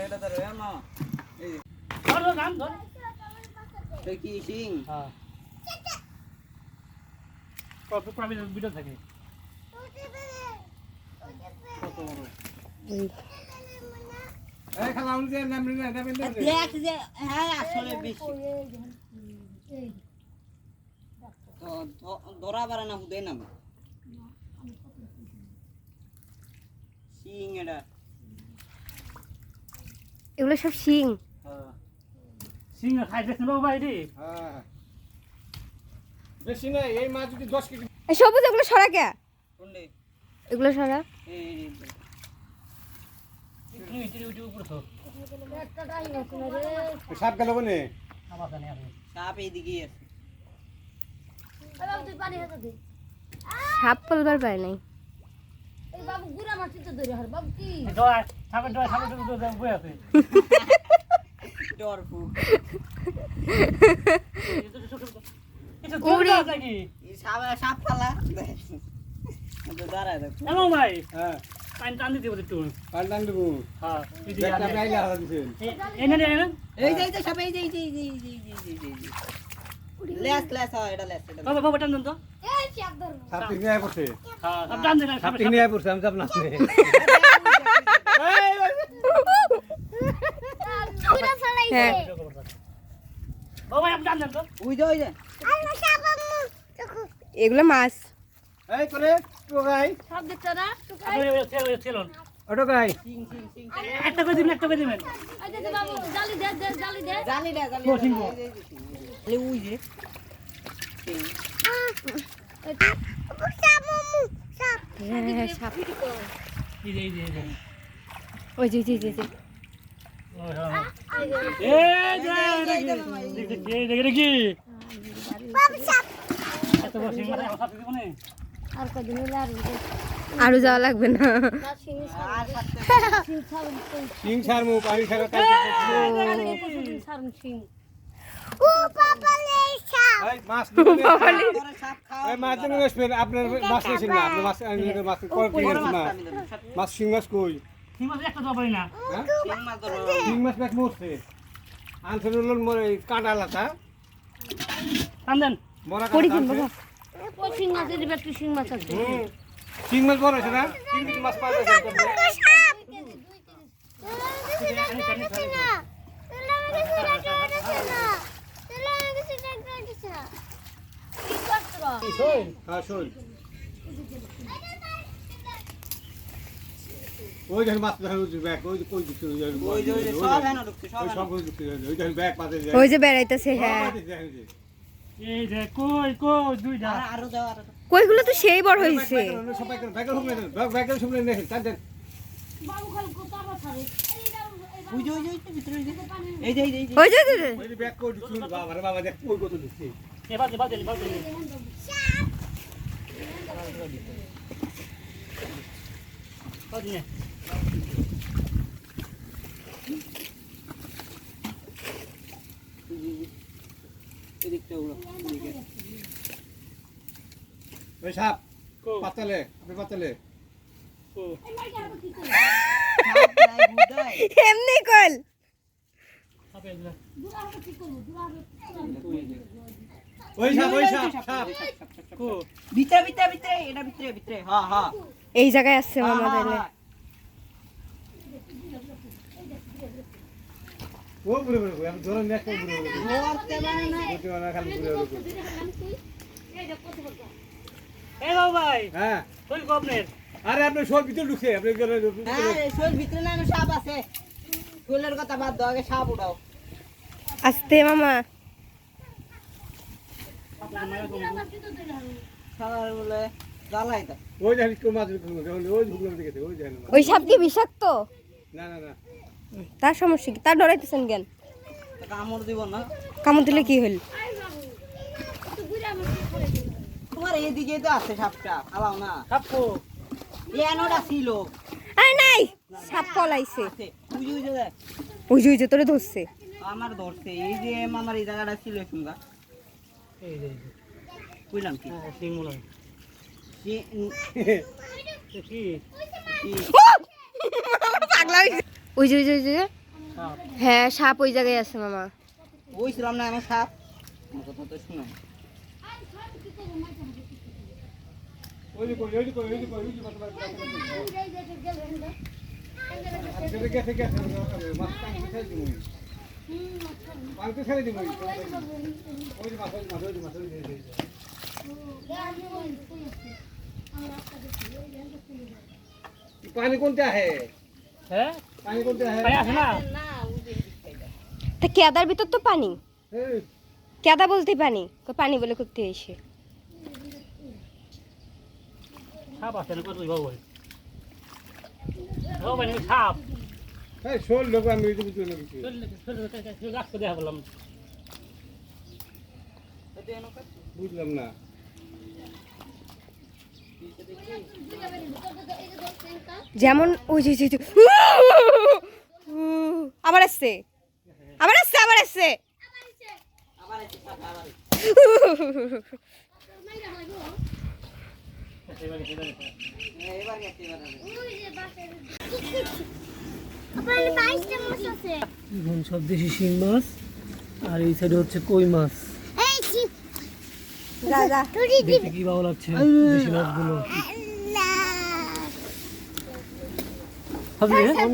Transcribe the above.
এটা ধরো মা এই ধর কি সিং হ্যাঁ কত প্রাইভেট ভিডিও থাকে কত বড় এই খেলা উনি নাম দেখ যে হ্যাঁ আসলে বেশি তো ধরা বাড়া না হুদে না সিং এটা এগুলো সব শিং। হ্যাঁ সিং খাই দেখছেন বাবু ভাই রে হ্যাঁ বেশি না এই মাছ যদি 10 কেজি এই সবুজ এগুলো সরা কে কোনলে এগুলো সরা এই ইউটিউব উপর তো একটা টাইম আছে না রে সাপ গেল কোনে আবার জানি আমি সাপ এইদিকেই আছে বাবু তুই পানি হাতে দে সাপ পলবার পায় নাই। এই বাবু গুড়া মাছ তো ধরে হর বাবু কি জয় সাপে বই আছে ডরফু এটা দৌড়া আছে কি এই সাপ ফালা তো দাঁড়ায় দেখ হ্যালো ভাই হ্যাঁ পানি টান দিতে বলে একটু পাল্টান দেবো হ্যাঁ একটা প্রাইলা হারা দিছেন এনে এই যে সাপ এই যে লেস হয় এটা লেস এটা বাবা বাবা টান দেন তো এই চাপ ধর সাপ ঠিক নিয়ে পড়ছে হ্যাঁ সব টান দেন সাপ ঠিক নিয়ে পড়ছে আমি যাব না গুড়া ফলাইছে হ্যাঁ বাবা আপনি টান দেন তো ওই যে আরে সাপ আম্মু দেখো এগুলো মাছ। এই করে টোকাই সব দেখছ না আপনি চলুন টোকাই একটা করে দিবেন এই যে বাবু জালি দে জানি না ও, সিংহ। এই ওই যে সাপ আম্মু সাপ হ্যাঁ সাপ এই যে ওই যে যে যে যে ও হ্যাঁ এই দেখে কি বাবু সাপ এত বড় সিং মানে সাপ দিব না আর কদিন হইলে আর আরো যাওয়া লাগবে না। আর সাথে সিং ছাড়ুন সিং ছাড়মু পানি ছাড়া কাজ সিং ছাড়ুন সিং ও বাবা লে সাপ এই মাছ দিবেন বাবালে। করে সাপ খাও এই মাছ দিবেন আসবেন আপনার মাছ নিছেন না আপনি মাছ মাছ কই কিনেছেন না মাছ সিং মাছ কই সিং মাছ একটা দাও পারি না হ্যাঁ সিং মাছ ব্যাক মরছে আনছেন হলো মরে কাঁটা লাতা টান দেন মরা পড়ি কাঁটা কিন বাবা। ও সিং মাছ দিবে একটু সিং মাছ আছে সিং মাছ বড় আছে না 3 কেজি মাছ পাওয়া যাচ্ছে সাপ হ্যাঁ শোন ওই দেখেন মাছ ধরে উঠছে ব্যাগ ওই যে কই দিচ্ছে ওই যে সব হেন ঢুকছে সব কই ঢুকছে ওই দেখেন ব্যাগ পাতে যায় ওই যে বেড়াইতেছে হ্যাঁ। এই যে কই দুইটা আরো দাও আরো কইগুলো তো সেই বড় হইছে। সবাই করে ব্যাগের হুমলে দেন ব্যাগের হুমলে দেখেন টান দেন বাবু খাল কোথা বসারে ওই যে ভিতরে এই যে ওই যে যে, যে। ওই যে ব্যাগ কই ঢুকছে বাবা রে বাবা দেখ কই কত ঢুকছে এবার দিন এদিকটা উড়ো ওই সাপ পাতালে আপনি পাতালে ও এমনি কল আপেল না ওই সাপ কো ভিতরে এটা ভিতরে হ্যাঁ হ্যাঁ এই জায়গায় আসছে মামা তাইলে। ও পুরো আমি ধরে নেক পুরো ধরতে পারে না খালি পুরো এই বাবু ভাই হ্যাঁ কই গবনের আরে আপনি সব ভিতরে ঢুকছে আপনি হ্যাঁ শোল ভিতরে না সাপ আছে শোলের কথা বাদ দাও আগে সাপ উঠাও আস্তে মামা। সালার বলে জ্বালাই তো ওই দেখেন কেউ মাছ ওই ঢুকলাম দেখেছে ওই দেখেন ওই সাপ কি বিষাক্ত? না তার সমস্যা কি? তার ডরাইতেছেন কেন? কামড় দিব না কামড় দিলে কি হইল? তোমার এইদিকে তো আছে সাপটা খালাও না সাপকো এনোটা ছিল আই নাই সাপ পলাইছে। আছে বুঝি বুঝে দেখ ওই যে তোরে ধরছে। আমার ধরছে এই যে আমার এই জায়গাটা ছিল শুনগা এই যে বুঝলাম কি সিং মুলা কি পাগলা হইছে। ওই যে ওই যে ওই যে সাপ হ্যাঁ সাপ ওই জায়গায় আছে মামা। ওই ছিলাম না আমার সাপ আমার কথা তো শুনো ওই যে কই ওই যে কই ওই যে কই ওই যে মাছ গেছে গেছে মাছ ছেড়ে দিই পানিতে ছেড়ে দিই ওই যে মাছ ওই যে মাছ पानी कोणते आहे হ্যাঁ पाणी कोणते आहे ভাই আছে না তা কেদার ভিতর তো পানি, हे, কেদা বলতে পানি, পানি বলে করতে এসে সাপ আছে না কত বাবু ভাই বাবু ভাই সাপ हे, शोल लोक आम्ही इथे बुजवून गेलो. চল রাখ দেখা বললাম बुजलाम ना যেমন ওই যে ওই যে আবার আসছে আবার আসছে আবার আসছে এবার গেছে এবার আপনার 22টা মাছ আছে এখন সব দেশি শিং মাছ আর এই সাইডে হচ্ছে কই মাছ এই ছি যা যা তুই দেখতে কি ভালো লাগছে দেশি মাছগুলো না ভাবলি হ্যাঁ